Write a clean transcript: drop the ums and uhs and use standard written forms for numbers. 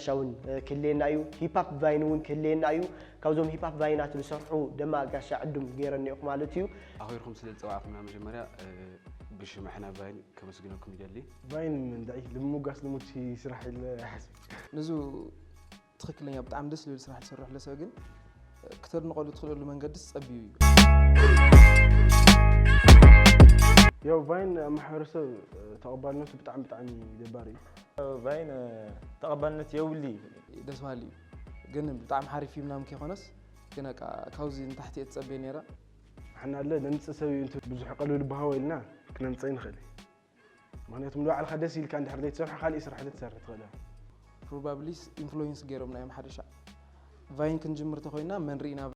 ጋሻውን ክልየና እዩ ሂፕ ሆፕ ቫይንውን ክልየና እዩ ካብዞም ሂፕ ሆፕ ቫይናት ዝሰርሑ ደማ ጋሻ ዕዱም ገይረን ይኹ ማለት እዩ ኣኺርኩም ስለ ዝፀዋዕኩና መጀመርያ ብሽማሕና ቫይን ከመስግነኩም ይደሊ ቫይን እንዳይ ልሙጋስ ልሙቺ ስራሕ ኢለ ሓስብ ንዙ ትክክለኛ በጣም ደስ ልብል ስራሕ ዝሰርሕ ለሰብ ግን ክትርንቀሉ ትኽእሉ መንገድስ ፀቢዩ እዩ ያው ቫይን ማሕበረሰብ ተቀባልነቱ በጣም ደባሪ ቫይን ተቀባልነት የውሊ ደስ ባሃሊ ግን በጣም ሓሪፍ እዩ ምናምን ከይኾነስ ግን ካውዚ ንታሕቲ እትፀበየ ነይራ احنا لا ننسى سوي انت بزح قالوا لي بهاولنا كنا نصين خلي معناتهم لو على خدس اللي كان دحر يتصرح خالي يسرح تسرح تغلا probably influence غيرهم نايم حدشا فاين كنجمر تخوينا من رينا